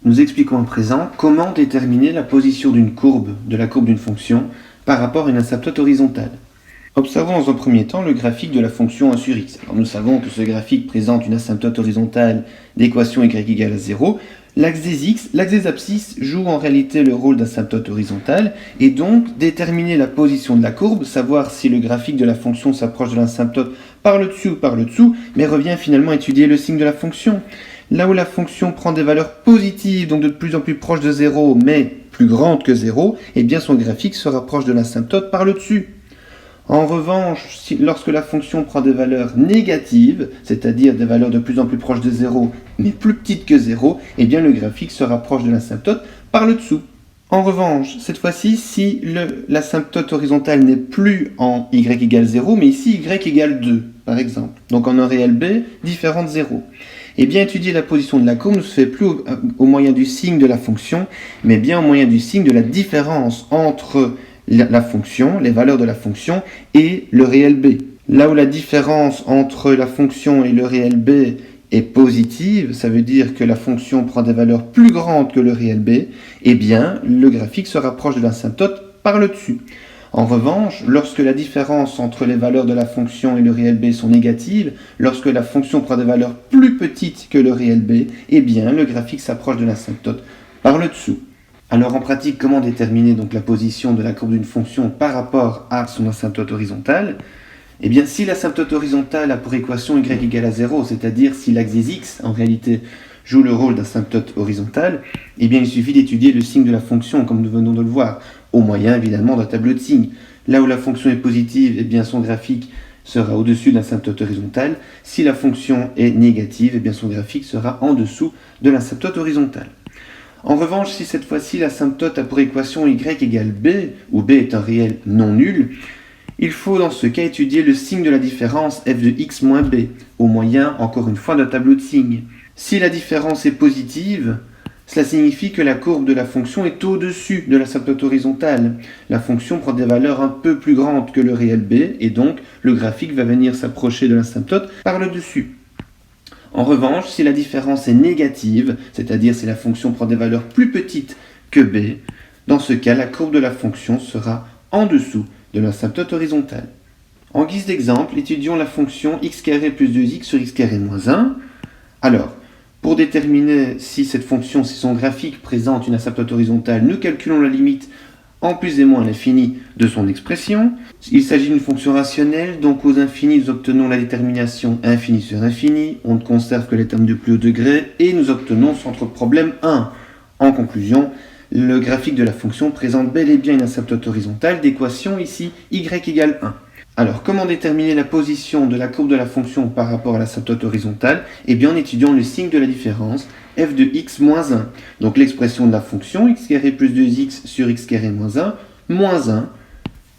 Nous expliquons à présent comment déterminer la position d'une courbe, de la courbe d'une fonction, par rapport à une asymptote horizontale. Observons dans un premier temps le graphique de la fonction 1 sur x. Alors nous savons que ce graphique présente une asymptote horizontale d'équation y égale à 0. L'axe des abscisses joue en réalité le rôle d'asymptote horizontale, et donc déterminer la position de la courbe, savoir si le graphique de la fonction s'approche de l'asymptote par le dessus ou par le dessous, mais revient finalement à étudier le signe de la fonction. Là où la fonction prend des valeurs positives, donc de plus en plus proche de 0, mais plus grande que 0, eh bien son graphique se rapproche de l'asymptote par le dessus. En revanche, lorsque la fonction prend des valeurs négatives, c'est-à-dire des valeurs de plus en plus proches de 0, mais plus petites que 0, eh bien le graphique se rapproche de l'asymptote par le dessous. En revanche, cette fois-ci, si l'asymptote horizontale n'est plus en y égale 0, mais ici y égale 2, par exemple, donc en un réel b différent de 0, eh bien étudier la position de la courbe ne se fait plus au moyen du signe de la fonction, mais bien au moyen du signe de la différence entre la fonction, les valeurs de la fonction, et le réel b. Là où la différence entre la fonction et le réel b est positive, ça veut dire que la fonction prend des valeurs plus grandes que le réel b, eh bien le graphique se rapproche de l'asymptote par le dessus. En revanche, lorsque la différence entre les valeurs de la fonction et le réel b sont négatives, lorsque la fonction prend des valeurs plus petites que le réel b, eh bien le graphique s'approche de l'asymptote par le dessous. Alors en pratique, comment déterminer donc la position de la courbe d'une fonction par rapport à son asymptote horizontale? Eh bien, si l'asymptote horizontale a pour équation y égale à 0, c'est-à-dire si l'axe des x, en réalité, joue le rôle d'asymptote horizontale, eh bien il suffit d'étudier le signe de la fonction, comme nous venons de le voir, au moyen évidemment d'un tableau de signes. Là où la fonction est positive, eh bien son graphique sera au-dessus de l'asymptote horizontale. Si la fonction est négative, eh bien son graphique sera en dessous de l'asymptote horizontale. En revanche, si cette fois-ci l'asymptote a pour équation y égale b, où b est un réel non nul, il faut dans ce cas étudier le signe de la différence f de x moins b, au moyen, encore une fois, d'un tableau de signes. Si la différence est positive, cela signifie que la courbe de la fonction est au-dessus de l'asymptote horizontale. La fonction prend des valeurs un peu plus grandes que le réel b, et donc le graphique va venir s'approcher de l'asymptote par le dessus. En revanche, si la différence est négative, c'est-à-dire si la fonction prend des valeurs plus petites que b, dans ce cas, la courbe de la fonction sera en dessous de l'asymptote horizontale. En guise d'exemple, étudions la fonction x carré plus 2x sur x carré moins 1. Alors, pour déterminer si cette fonction, si son graphique présente une asymptote horizontale, nous calculons la limite en plus et moins l'infini de son expression. Il s'agit d'une fonction rationnelle, donc aux infinis nous obtenons la détermination infini sur infini, on ne conserve que les termes du plus haut degré, et nous obtenons sans trop de problème 1. En conclusion, le graphique de la fonction présente bel et bien une asymptote horizontale d'équation ici y égale 1. Alors, comment déterminer la position de la courbe de la fonction par rapport à l'asymptote horizontale? Eh bien, en étudiant le signe de la différence, f de x moins 1. Donc, l'expression de la fonction, x carré plus 2x sur x carré moins 1, moins 1.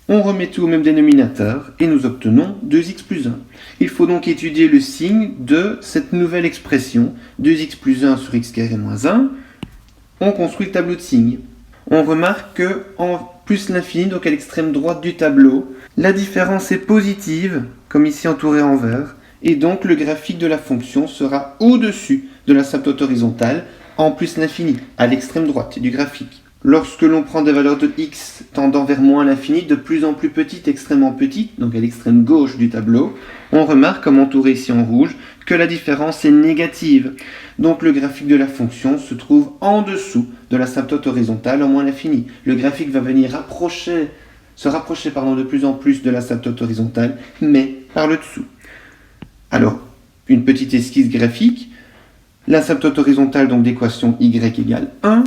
On remet tout au même dénominateur et nous obtenons 2x plus 1. Il faut donc étudier le signe de cette nouvelle expression, 2x plus 1 sur x carré moins 1. On construit le tableau de signes. On remarque que en plus l'infini, donc à l'extrême droite du tableau, la différence est positive, comme ici entouré en vert, et donc le graphique de la fonction sera au-dessus de l'asymptote horizontale, en plus l'infini, à l'extrême droite du graphique. Lorsque l'on prend des valeurs de x tendant vers moins l'infini, de plus en plus petites, extrêmement petites, donc à l'extrême gauche du tableau, on remarque, comme entouré ici en rouge, que la différence est négative. Donc le graphique de la fonction se trouve en dessous de l'asymptote horizontale en moins l'infini. Le graphique va venir se rapprocher de plus en plus de l'asymptote horizontale, mais par le dessous. Alors, une petite esquisse graphique. L'asymptote horizontale donc d'équation y égale 1,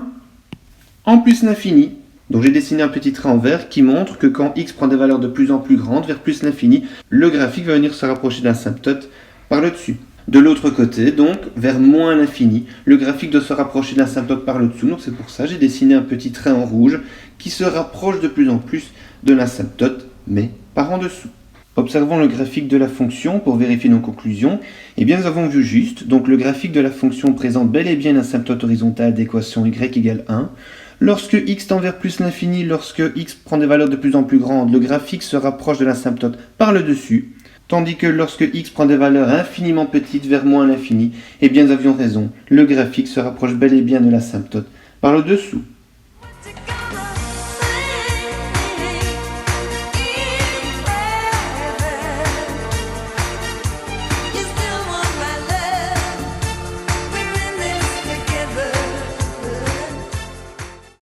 en plus l'infini. Donc j'ai dessiné un petit trait en vert qui montre que quand x prend des valeurs de plus en plus grandes, vers plus l'infini, le graphique va venir se rapprocher de l'asymptote par le dessus. De l'autre côté, donc, vers moins l'infini, le graphique doit se rapprocher de l'asymptote par le dessous. Donc c'est pour ça que j'ai dessiné un petit trait en rouge qui se rapproche de plus en plus de l'asymptote, mais par en dessous. Observons le graphique de la fonction pour vérifier nos conclusions. Eh bien, nous avons vu juste. Donc le graphique de la fonction présente bel et bien une asymptote horizontale d'équation y égale 1. Lorsque x tend vers plus l'infini, lorsque x prend des valeurs de plus en plus grandes, le graphique se rapproche de l'asymptote par le dessus. Tandis que lorsque x prend des valeurs infiniment petites vers moins l'infini, eh bien nous avions raison, le graphique se rapproche bel et bien de l'asymptote par le dessous.